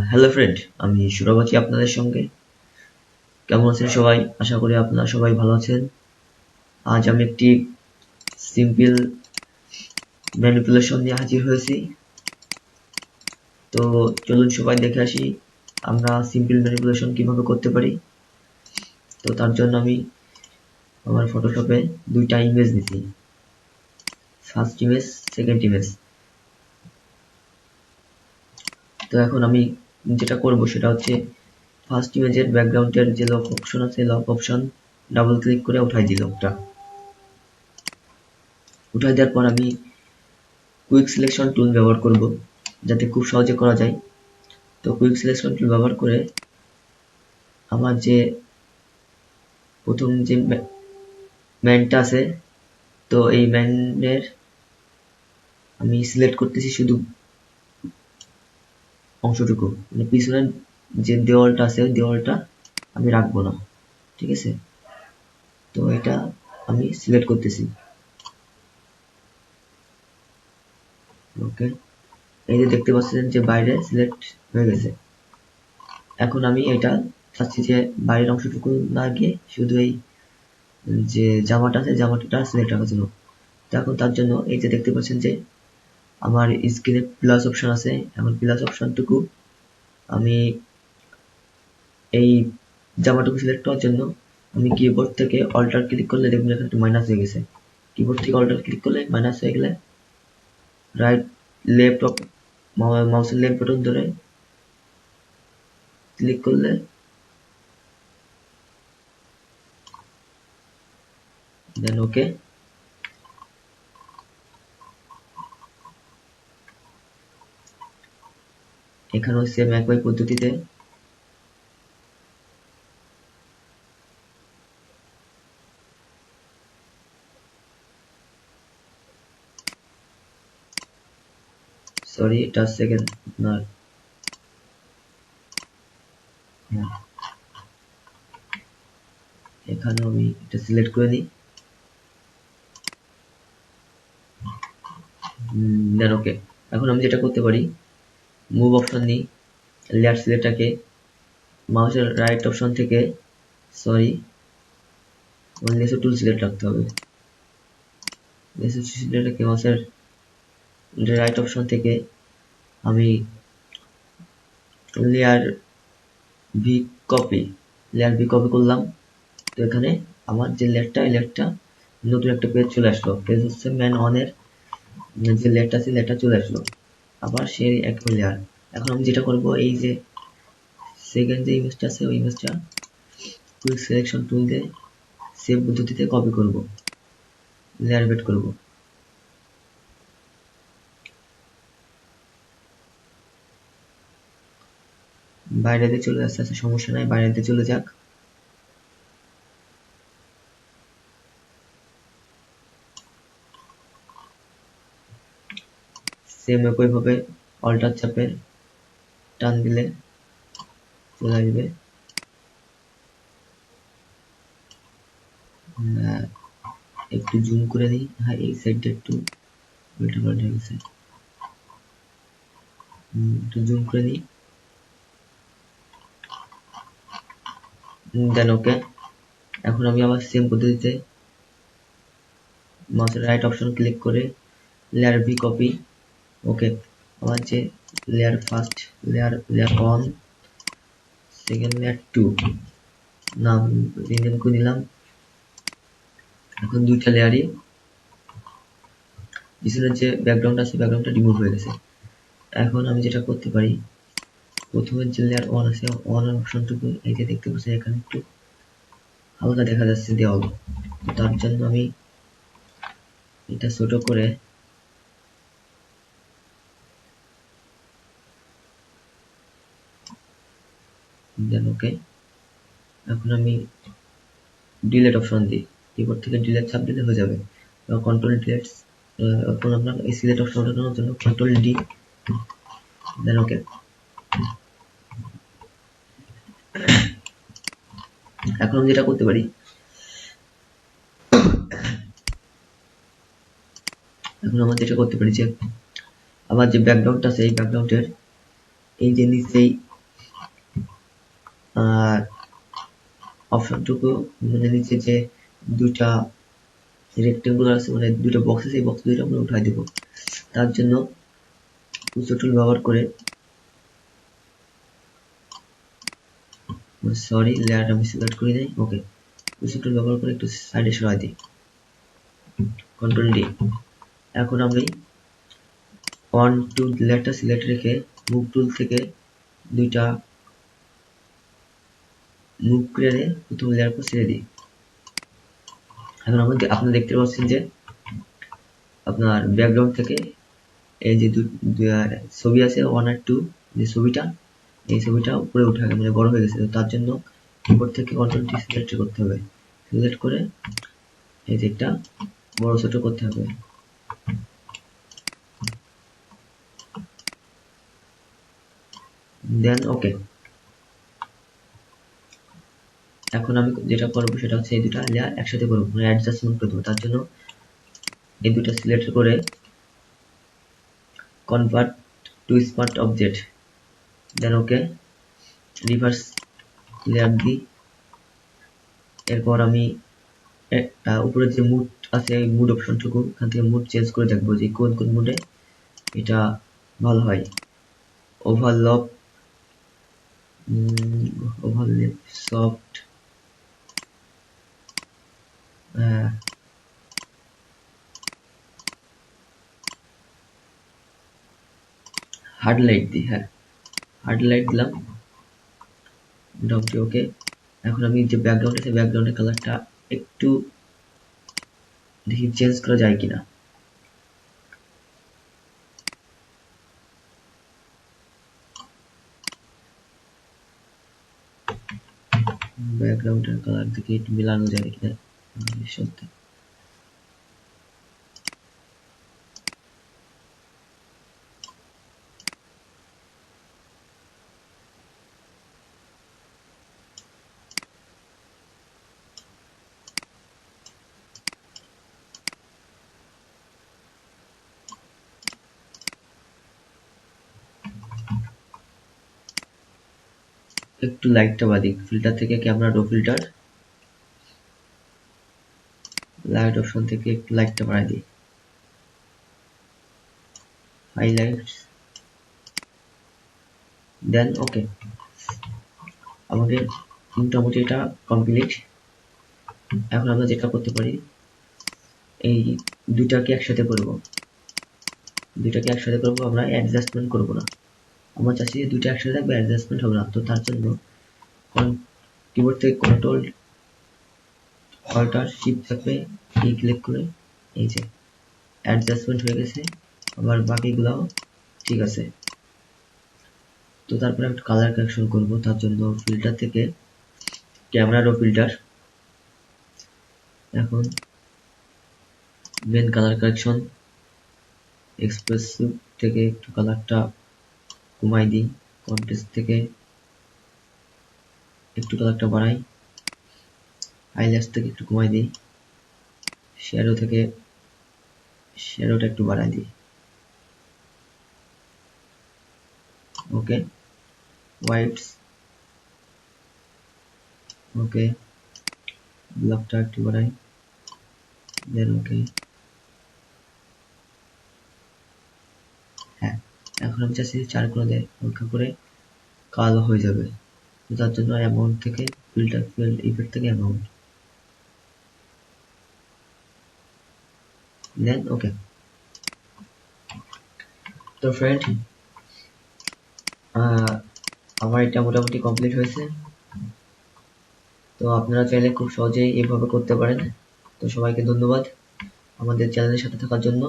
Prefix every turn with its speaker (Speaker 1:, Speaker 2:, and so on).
Speaker 1: Hello friend, আমি সুরভ আছি আপনাদের সঙ্গে। কেমন আছেন সবাই? আশা করি আপনারা সবাই ভালো আছেন। আজ আমি একটি সিম্পল ম্যানিপুলেশন নিয়ে হাজির হয়েছি। তো চলুন সবাই দেখে আসি আমরা সিম্পল ম্যানিপুলেশন কিভাবে করতে পারি। তো তার জন্য আমি আমার ফটোশপে দুইটা ইমেজ নিছি, ফার্স্ট ইমেজ, সেকেন্ড ইমেজ। তো এখন আমি যেটা করব সেটা হচ্ছে ফার্স্ট ইমেজের ব্যাকগ্রাউন্ডের যে লক অপশন আছে, লক অপশন ডাবল ক্লিক করে উঠাই দিই লকটা। উঠাই দেওয়ার পর আমি কুইক সিলেকশন টুল ব্যবহার করব যাতে খুব সহজে করা যায়। তো কুইক সিলেকশন টুল ব্যবহার করে আমার যে প্রথম যে ম্যানটা আছে, তো এই ম্যানের আমি সিলেক্ট করতেছি শুধু অংশটুকু, মানে পিছনের যে দেওয়ালটা আছে ওই দেওয়ালটা আমি রাখবো না, ঠিক আছে? তো এটা আমি সিলেক্ট করতেছি। ওকে, এই যে দেখতে পাচ্ছেন যে বাইরে সিলেক্ট হয়ে গেছে। এখন আমি এটা চাচ্ছি যে বাইরের অংশটুকু না গিয়ে শুধু এই যে জামাটা আছে জামাটা সিলেক্ট রাখার জন্য। তো এখন তার জন্য এই যে দেখতে পাচ্ছেন যে আমার স্ক্রিনে প্লাস অপশন আছে। এখন প্লাস অপশনটুকু আমি এই জামাটুকু সিলেক্ট করার জন্য আমি কিবোর্ড থেকে অল্টার ক্লিক করলে দেখবেন এখানে একটু মাইনাস হয়ে গেছে। কিবোর্ড থেকে অল্টার ক্লিক করলে মাইনাস হয়ে গেলে রাইট লেফট মাউসের লেফট বাটন ধরে ক্লিক করলে দেন ওকে। এখানেও সেম একই পদ্ধতিতে সরি এটা সেকেন্ড আপনার এখানে আমি এটা সিলেক্ট করে নিই, দেন ওকে। এখন আমি যেটা করতে পারি, মুভ অপশন নিই, লেয়ার সিলেক্টটাকে মাউসের রাইট অপশন থেকে সরি লেসো টুল সিলেক্ট রাখতে হবে। লেসো সিলেক্টটাকে মাউসের রাইট অপশন থেকে আমি লেয়ার ভি কপি করলাম। তো এখানে আমার যে লেয়ারটা নতুন একটা পেজ চলে আসলো। পেজ হচ্ছে ম্যান অনের যে লেয়ারটা আছে লেয়ারটা চলে আসলো, আবার সেই একই লেয়ার। এখন আমি যেটা করব, এই যে সেকেন্ড যে ইমেজটা আছে ওই ইমেজটা কুইক সিলেকশন টুল দিয়ে সেভ পদ্ধতিতে কপি করব, লেয়ার বেট করব। বাইরে দিয়ে চলে আসতে আছে, সমস্যা নাই, বাইরে দিয়ে চলে যাক। সেম একইভাবে অল্টার চাপে টান দিলে চলে আসবে। একটু জুম করে নিই, হ্যাঁ এই সাইডটা একটু উল্টো পাল্টে গেছে, একটু জুম করে নিই, দেন ওকে। এখন আমি আবার সেম পদ্ধতিতে মাউসের রাইট অপশন ক্লিক করে লেয়ার ভি কপি, ওকে। আমার যে layer first layer 1, second layer 2 নাম রিনেম করে নিলাম। এখন দুইটা লেয়ারই পিছনের যে ব্যাকগ্রাউন্ড আছে ব্যাকগ্রাউন্ডটা রিমুভ হয়ে গেছে। এখন আমি যেটা করতে পারি, প্রথমে যে লেয়ার 1 আছে 1 এর অপশনটুকু এই যে দেখতে পাচ্ছেন এখানে একটু হালকা দেখা যাচ্ছে দেওয়াল। তার জন্য আমি এটা ছোট করে দেন ওকে। এখন আমি ডিলেট অপশন দিই, কিবোর্ড থেকে ডিলেট চাপ দিলে হয়ে যাবে, কন্ট্রোল ডিলেট। এখন আপনার এই সিলেক্ট অপশন ওঠানোর জন্য কন্ট্রোল ডি, দেন ওকে। এখন আমি যেটা করতে পারি, যে আমার যে ব্যাকগ্রাউন্ডটা আছে এই ব্যাকগ্রাউন্ডের এই যে নিচেই অপশনটুকু মানে নিচে যে দুটা রেক্টেঙ্গুলার আছে মানে দুটো বক্স আছে, এই বক্স দুটো আমরা উঠাই দেব। তার জন্য কুচো টুল ব্যবহার করে, সরি লেয়ারটা আমি সিলেক্ট করে দিই। ওকে, কুচো টুল ব্যবহার করে একটু সাইডে সরাই দিই, কন্ট্রোল ডি। এখন আমি অন টু লেয়ারটা সিলেক্ট রেখে মুভ টুল থেকে দুইটা মুভ করে প্রথম লেয়ার পর ছেড়ে দিই। এখন আপনি দেখতে পাচ্ছেন যে আপনার ব্যাকগ্রাউন্ড থেকে এই যে ছবি আছে 1 আর 2, যে ছবিটা, এই ছবিটা উপরে উঠে গেছে মানে বড় হয়ে গেছে। তার জন্য কিবোর্ড থেকে কন্ট্রোল টি সিলেক্ট করতে হবে, সিলেক্ট করে এই যে একটা বড় ছোট করতে হবে। দেন ওকে। এখন আমি যেটা করবো সেটা হচ্ছে এই দুটা লেয়ার একসাথে করবো, মানে অ্যাডজাস্টমেন্ট করে দেবো। তার জন্য এই দুটা সিলেক্ট করে convert to smart object, then okay, reverse layer দিই। এরপর আমি উপরে যে মুড আছে এই মুড অপশনটুকু এখান থেকে মুড চেঞ্জ করে দেখবো যে কোন কোন মুডে এটা ভালো হয়। ওভারলপ, ওভারলেপ, সফট, হার্ড লাইট দিই। হ্যাঁ, হার্ড লাইট দিলাম, মোটামুটি ওকে। এখন আমি যে ব্যাকগ্রাউন্ড আছে ব্যাকগ্রাউন্ডের কালারটা একটু দেখি চেঞ্জ করা যায় কিনা। ব্যাকগ্রাউন্ডের কালার থেকে একটু মিলানো যায় কিনা সত্যি। একটু লাইটটা বাদিক, ফিল্টার থেকে camera raw filter, light option থেকে একটু লাইটটা বাড়াই দিই, হাইলাইটস, দেন ওকে। আমাদের মোটামুটি এটা কমপ্লিট। এখন আমরা যেটা করতে পারি, এই দুটাকে একসাথে করব, আমরা অ্যাডজাস্টমেন্ট করব না। আমরা চাচ্ছি যে দুটো একসাথে থাকবে, অ্যাডজাস্টমেন্ট হবে না। তো তার জন্য কিবোর্ড থেকে কন্ট্রোল অল্ট আর শিফট চাপে এই ক্লিক করে এই যে অ্যাডজাস্টমেন্ট হয়ে গেছে, আবার বাকিগুলাও ঠিক আছে। তো তারপরে একটু কালার কারেকশন করব। তার জন্য ফিল্টার থেকে ক্যামেরা রো ফিল্টার, এখন মেন কালার কারেকশন, এক্সপ্রেসিভ থেকে একটু কালারটা কমাই দিই, কন্ট্রাস্ট থেকে একটু কালারটা বাড়াই, হাইলাইটস থেকে একটু কমাই দিই, শ্যাডো থেকে শ্যাডোটা একটু বাড়াই দিই। ওকে, হোয়াইটস, ওকে, ব্লকটা একটু বাড়াই, দেন ওকে। হ্যাঁ, এখন আমি চাচ্ছি চার কোণে হালকা করে কালো হয়ে যাবে। তো তার জন্য অ্যামাউন্ট থেকে ফিল্টার ফিল্ড ইফেক্ট থেকে অ্যামাউন্ট, দেন ওকে। তো ফ্রেন্ড, আমার এটা মোটামুটি কমপ্লিট হয়েছে। তো আপনারা চাইলে খুব সহজেই এভাবে করতে পারেন। তো সবাইকে ধন্যবাদ আমাদের চ্যানেলের সাথে থাকার জন্য।